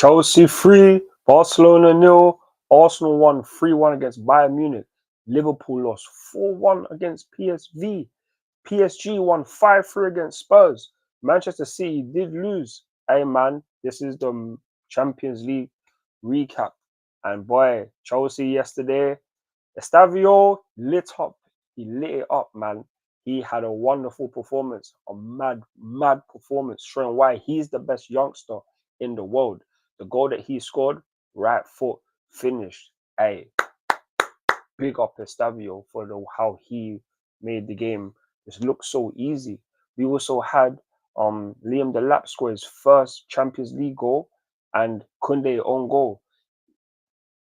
Chelsea 3, Barcelona nil. Arsenal won 3-1 against Bayern Munich. Liverpool lost 4-1 against PSV. PSG won 5-3 against Spurs. Manchester City did lose. Hey man, this is the Champions League recap. And boy, Chelsea yesterday, Estavio lit up. He lit it up, man. He had a wonderful performance, a mad performance, showing why he's the best youngster in the world. The goal that he scored, right foot, finished. Hey, big up Estavio for how he made the game just look so easy. We also had Liam Delap score his first Champions League goal and Kunde own goal.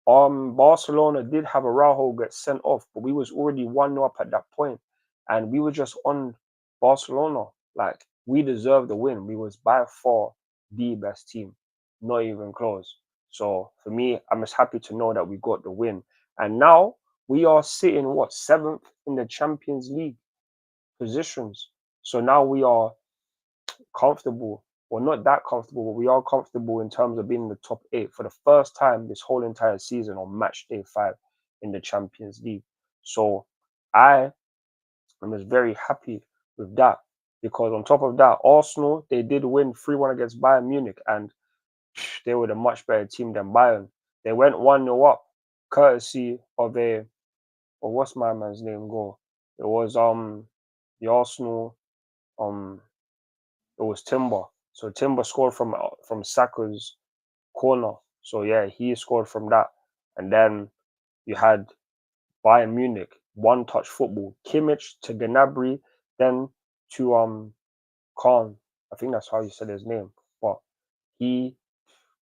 Barcelona did have a Araujo get sent off, but we was already 1-0 up at that point, and we were just on Barcelona. Like, we deserved the win. We was by far the best team, not even close. So for me, I'm just happy to know that we got the win. And now we are sitting seventh in the Champions League positions. So now we are comfortable. Well, not that comfortable, but we are comfortable in terms of being in the top 8 for the first time this whole entire season on match day 5 in the Champions League. So I am just very happy with that, because on top of that, Arsenal, they did win 3-1 against Bayern Munich, and they were a much better team than Bayern. They went 1-0 up, courtesy of what's my man's name goal? It was the Arsenal it was Timber. So Timber scored from Saka's corner. So yeah, he scored from that. And then you had Bayern Munich, one touch football. Kimmich to Gnabry, then to Khan. I think that's how you said his name. But he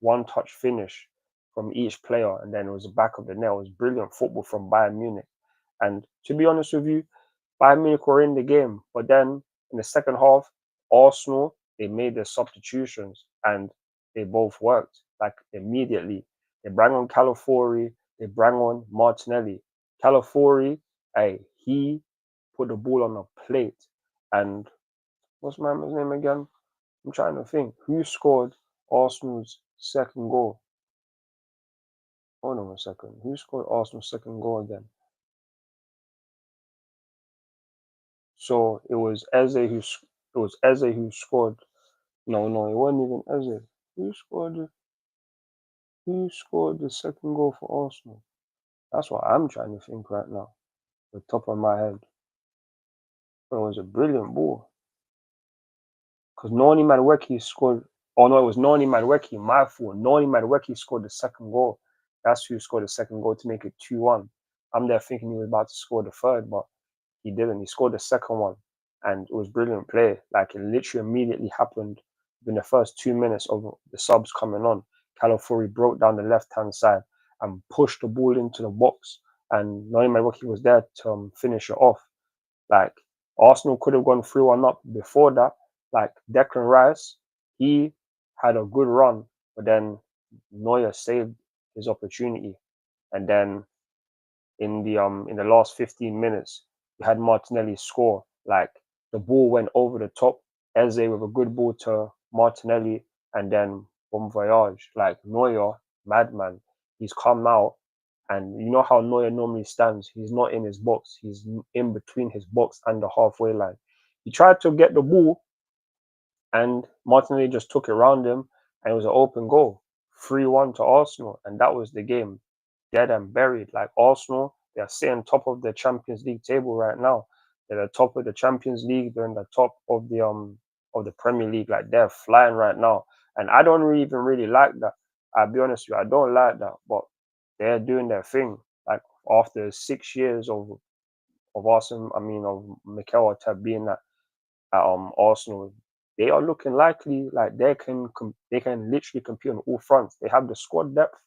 one touch finish from each player, and then it was the back of the net. It was brilliant football from Bayern Munich. And to be honest with you, Bayern Munich were in the game, but then in the second half, Arsenal, they made their substitutions and they both worked like immediately. They bring on Calafiori, they bring on Martinelli. Calafiori, hey, he put the ball on a plate. And what's my man's name again? I'm trying to think. Who scored Arsenal's second goal? Hold on a second. Who scored Arsenal's second goal again? So it was Eze who scored. No, it wasn't even Eze. Who scored the second goal for Arsenal? That's what I'm trying to think right now. The top of my head. But it was a brilliant ball. Because Noni Madueke scored. Oh no, it was Noni Madueke. My fault. Noni Madueke scored the second goal. That's who scored the second goal to make it 2-1. I'm there thinking he was about to score the third, but he didn't. He scored the second one. And it was brilliant play. Like, it literally immediately happened within the first 2 minutes of the subs coming on. Calafiori broke down the left-hand side and pushed the ball into the box. And Noni Madueke was there to finish it off. Like, Arsenal could have gone 3-1 up before that. Like, Declan Rice, he had a good run, but then Neuer saved his opportunity. And then in the last 15 minutes, we had Martinelli score. Like, the ball went over the top. Eze with a good ball to Martinelli, and then bon voyage. Like, Neuer, madman, he's come out, and you know how Neuer normally stands. He's not in his box. He's in between his box and the halfway line. He tried to get the ball, and Martinelli just took it around him, and it was an open goal. 3-1 to Arsenal, and that was the game. Dead and buried. Like, Arsenal, they're sitting top of the Champions League table right now. They're the top of the Champions League. They're in the top of the Premier League. Like, they're flying right now. And I don't even really like that. I'll be honest with you, I don't like that. But they're doing their thing. Like, after 6 years of Arsenal, of Mikel Arteta being at Arsenal, they are looking likely like they can literally compete on all fronts. They have the squad depth.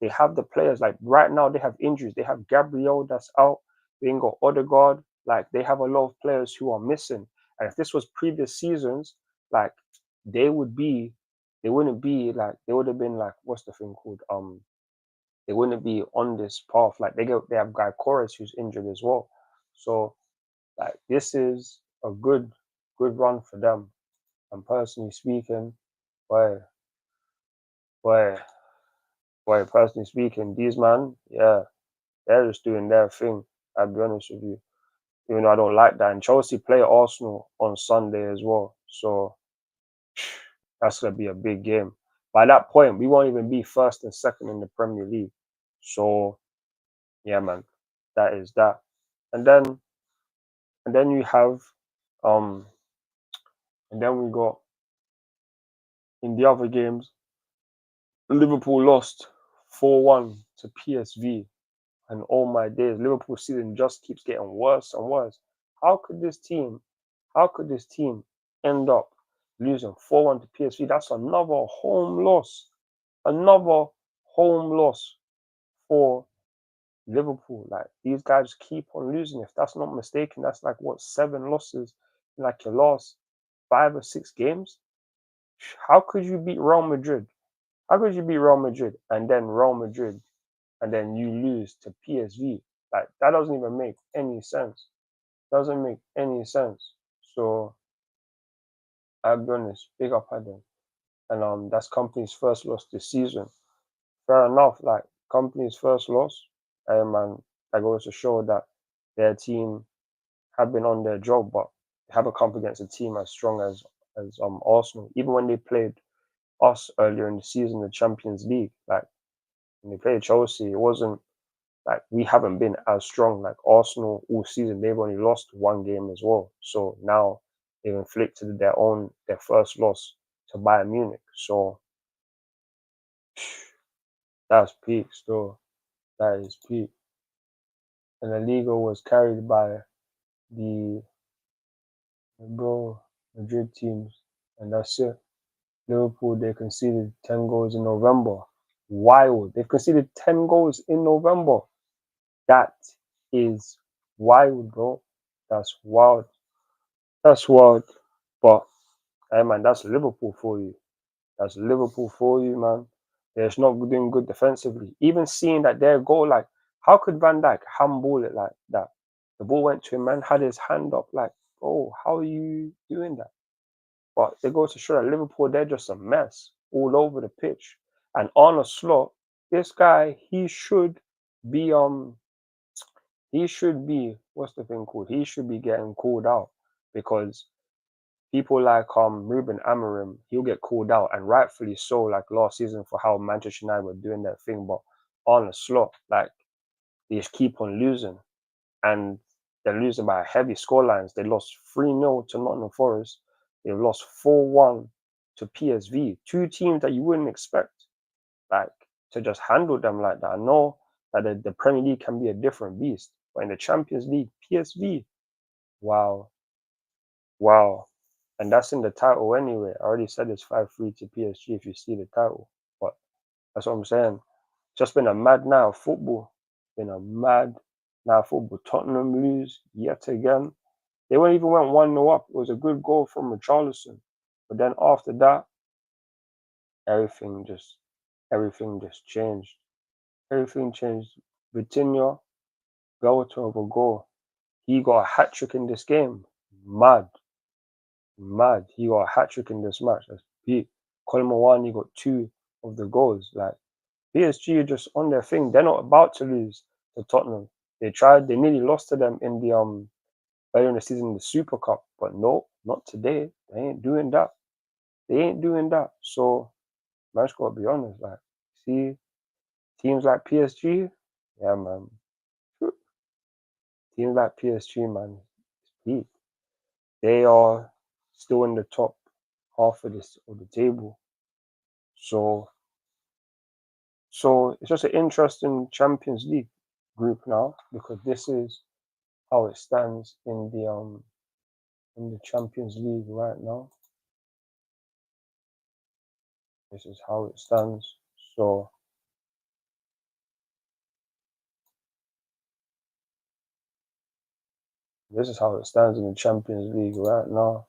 They have the players. Like, right now, they have injuries. They have Gabriel that's out. They ain't got Odegaard. Like, they have a lot of players who are missing. And if this was previous seasons, like, they wouldn't be like, they would have been like, what's the thing called? They wouldn't be on this path. Like, they have Guy Chorus who's injured as well. So, like, this is a good run for them. And personally speaking, boy, boy, personally speaking, these man, yeah, they're just doing their thing. I'll be honest with you. Even though I don't like that. And Chelsea play Arsenal on Sunday as well. So that's gonna be a big game. By that point, we won't even be first and second in the Premier League. So yeah, man, that is that. And then you have um and then we got in the other games, Liverpool lost 4-1 to PSV. And oh my days, Liverpool season just keeps getting worse and worse. How could this team, how could this team end up losing 4-1 to PSV? That's another home loss. Another home loss for Liverpool. Like these guys keep on losing. If that's not mistaken, that's like what, 7 losses in like your last 5 or 6 games. How could you beat Real Madrid? How could you beat Real Madrid and then Real Madrid and then you lose to PSV? Like that doesn't even make any sense. Doesn't make any sense. So I'll be honest, big up at them. And that's company's first loss this season. Fair enough, like company's first loss, and that goes to show that their team have been on their job, but they haven't come up against a team as strong as Arsenal. Even when they played us earlier in the season, the Champions League, like when they played Chelsea, it wasn't like we haven't been as strong. Like Arsenal all season, they've only lost 1 game as well. So now they've inflicted their first loss to Bayern Munich. So that's peak still. That is peak. And the Liga was carried by the bro Madrid teams, and that's it. Liverpool, they conceded 10 goals in November. Wild. They've conceded 10 goals in November. That is wild, bro. That's wild. That's wild. But hey man, that's Liverpool for you. That's Liverpool for you, man. They're just not doing good defensively. Even seeing that their goal, like, how could Van Dijk handball it like that? The ball went to him, man, had his hand up, like, oh, how are you doing that? But it goes to show that Liverpool, they're just a mess all over the pitch. And on a slot, this guy, he should be, what's the thing called? He should be getting called out because people like Ruben Amorim, he'll get called out, and rightfully so, like last season for how Manchester United were doing their thing. But on a slot, like they just keep on losing, and they're losing by heavy scorelines. They lost 3-0 to Nottingham Forest. They've lost 4-1 to PSV, two teams that you wouldn't expect like to just handle them like that. I know that the Premier League can be a different beast, but in the Champions League, PSV, wow, wow. And that's in the title anyway. I already said it's 5-3 to PSG if you see the title. But that's what I'm saying. Just been a mad night of football. Been a mad night of football. Tottenham lose yet again. They weren't even went 1-0 up. It was a good goal from Richarlison. But then after that, everything just changed. Everything changed. Vitinha, Belter of a goal. He got a hat trick in this game. Mad. Mad. He got a hat trick in this match. That's big. Colin Mawani got 2 of the goals. Like PSG are just on their thing. They're not about to lose to Tottenham. They nearly lost to them in the earlier in the season in the Super Cup. But no, not today. They ain't doing that. They ain't doing that. So man's gotta be honest. Like, see, teams like PSG, yeah man. Teams like PSG, man, peak. They are still in the top half of the table. So it's just an interesting Champions League group now because this is how it stands in the Champions League right now. This is how it stands. So this is how it stands in the Champions League right now.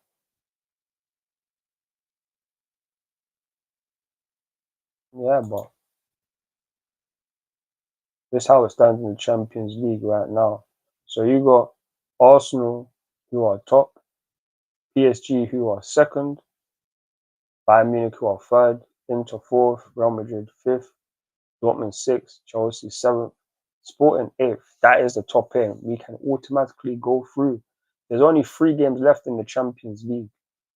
Yeah, but this is how it stands in the Champions League right now. So you got Arsenal, who are top, PSG, who are second, Bayern Munich, who are third, Inter 4th, Real Madrid 5th, Dortmund 6th, Chelsea 7th, Sporting 8th. That is the top 8. We can automatically go through. There's only 3 games left in the Champions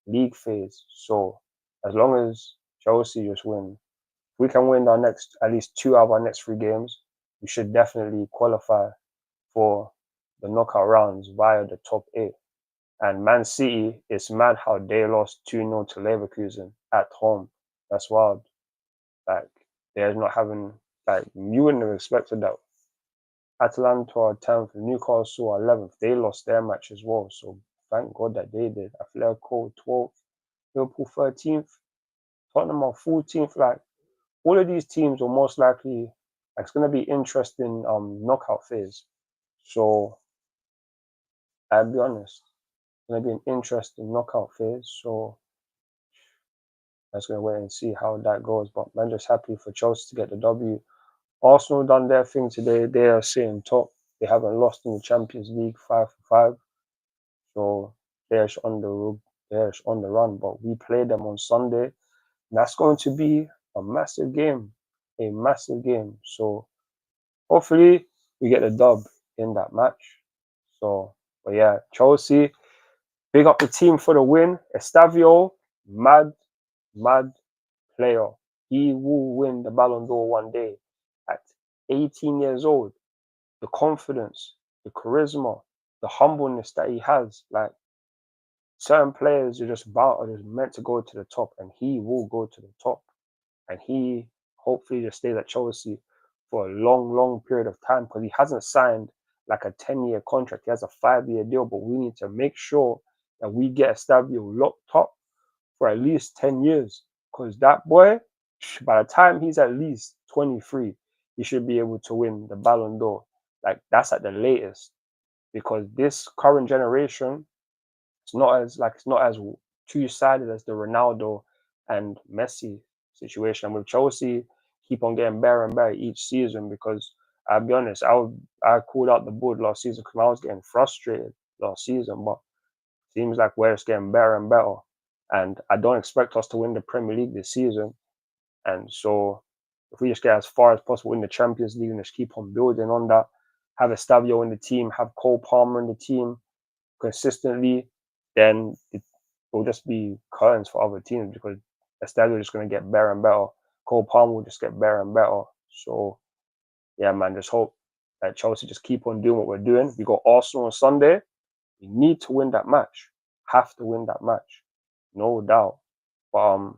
League phase. So as long as Chelsea just win, if we can win at least 2 out of our next 3 games, we should definitely qualify for the knockout rounds via the top 8. And Man City, it's mad how they lost 2-0 to Leverkusen at home. That's wild. Like, they're not having, like, you wouldn't have expected that. Atalanta are 10th, Newcastle are 11th. They lost their match as well. So thank God that they did. Atletico 12th, Liverpool 13th, Tottenham are 14th. Like, all of these teams are most likely, like, it's going to be interesting knockout phase. So I'll be honest, it's going to be an interesting knockout phase. So I'm just going to wait and see how that goes. But I'm just happy for Chelsea to get the W. Arsenal done their thing today. They are sitting top. They haven't lost in the Champions League 5-5. So they're on the run. But we play them on Sunday. And that's going to be a massive game. A massive game. So hopefully we get the dub in that match. So, but yeah, Chelsea, big up the team for the win. Estavio, mad player. He will win the Ballon d'Or one day. At 18 years old, the confidence, the charisma, the humbleness that he has, like, certain players are just meant to go to the top, and he will go to the top. And he hopefully just stays at Chelsea for a long period of time, because he hasn't signed like a 10-year contract. He has a 5-year deal, but we need to make sure that we get Estavio locked up for at least 10 years, because that boy, by the time he's at least 23, he should be able to win the Ballon d'Or. Like, that's at the latest, because this current generation, it's not as two-sided as the Ronaldo and Messi situation. And with Chelsea, keep on getting better and better each season, because I'll be honest, I called out the board last season because I was getting frustrated last season, but it seems like we're just getting better and better. And I don't expect us to win the Premier League this season. And so if we just get as far as possible in the Champions League and just keep on building on that, have Estavio in the team, have Cole Palmer in the team consistently, then it will just be curtains for other teams, because Estavio is just going to get better and better. Cole Palmer will just get better and better. So, yeah, man, just hope that Chelsea just keep on doing what we're doing. We got Arsenal on Sunday. We need to win that match. Have to win that match. No doubt. But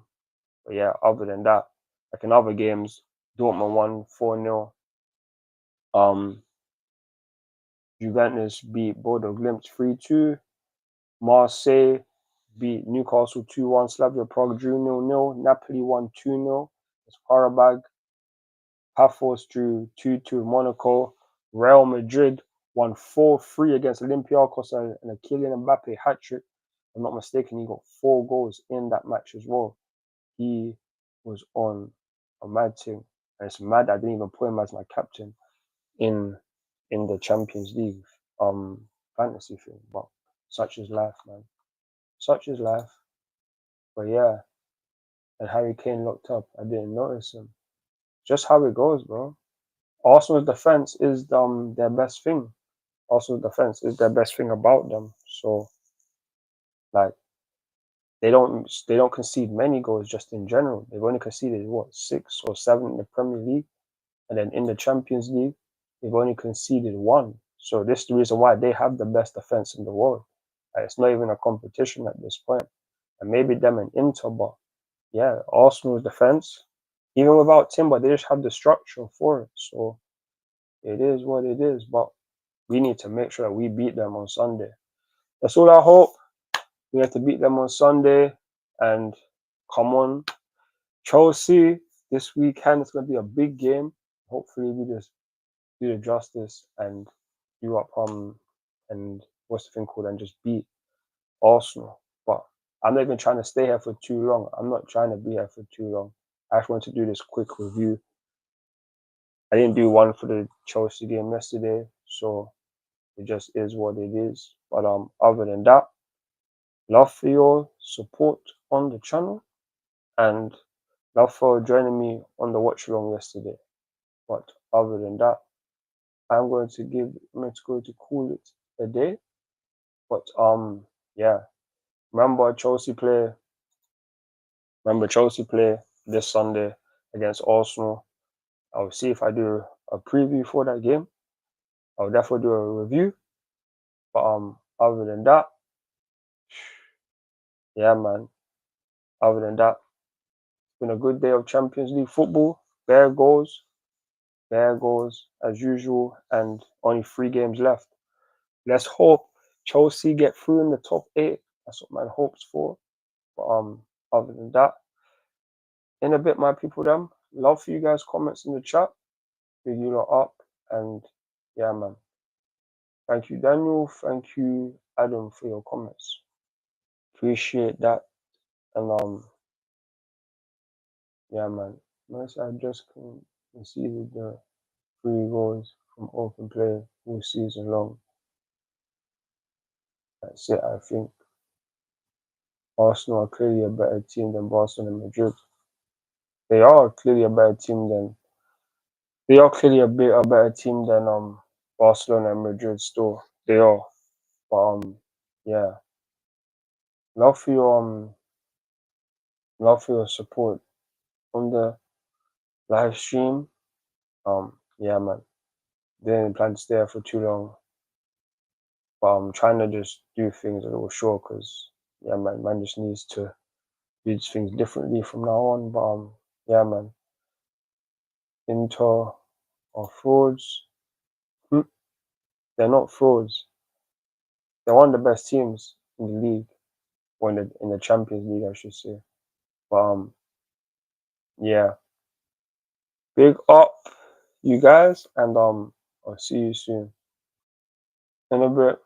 yeah, other than that, like in other games, Dortmund won 4-0. Juventus beat Bodo Glimt 3-2. Marseille beat Newcastle 2-1. Slavia Prague drew 0-0. Napoli won 2-0. It's Karabag. Pafos drew 2-2 Monaco. Real Madrid won 4-3 against Olympiacos, and a Kylian Mbappe hat-trick. If I'm not mistaken, he got 4 goals in that match as well. He was on a mad thing. And it's mad I didn't even put him as my captain in the Champions League fantasy thing. But such is life, man. Such is life. But yeah, and Harry Kane locked up. I didn't notice him. Just how it goes, bro. Arsenal's defense is their best thing. Arsenal's defense is their best thing about them. So, like, they don't concede many goals just in general. They've only conceded 6 or 7 in the Premier League, and then in the Champions League, they've only conceded 1. So this is the reason why they have the best defense in the world. Like, it's not even a competition at this point. And maybe them and Inter, but yeah, Arsenal's defense, even without Timber, they just have the structure for it. So it is what it is. But we need to make sure that we beat them on Sunday. That's all I hope. We have to beat them on Sunday. And come on, Chelsea this weekend. It's going to be a big game. Hopefully we just do the justice and do up and what's the thing called, and just beat Arsenal. But I'm not even trying to stay here for too long. I'm not trying to be here for too long. I just want to do this quick review. I didn't do one for the Chelsea game yesterday, so it just is what it is. But other than that, love for your support on the channel, and Love for joining me on the watch along yesterday. But other than that, I'm going to call it a day. But yeah. Remember Chelsea play this Sunday against Arsenal. I'll see if I do a preview for that game. I'll definitely do a review. But other than that, yeah man. Other than that, it's been a good day of Champions League football. Bare goals as usual, and only 3 games left. Let's hope Chelsea get through in the top 8. That's what man hopes for. But other than that, in a bit, my people, them. Love for you guys' comments in the chat. Big you lot up, and yeah, man. Thank you, Daniel. Thank you, Adam, for your comments. Appreciate that. And yeah, man. Nice. I just conceded the 3 goals from open play all season long. That's it. I think Arsenal are clearly a better team than Barcelona and Madrid. They are clearly a better team than Barcelona and Madrid. Still, they are. But yeah. Love for your support on the live stream. Yeah, man. Didn't plan to stay there for too long, but I'm trying to just do things a little short because yeah, man just needs to do things differently from now on. But yeah, man. Inter are frauds. They're not frauds. They're one of the best teams in the league, or in the Champions League, I should say. But yeah. Big up, you guys, and I'll see you soon. In a bit.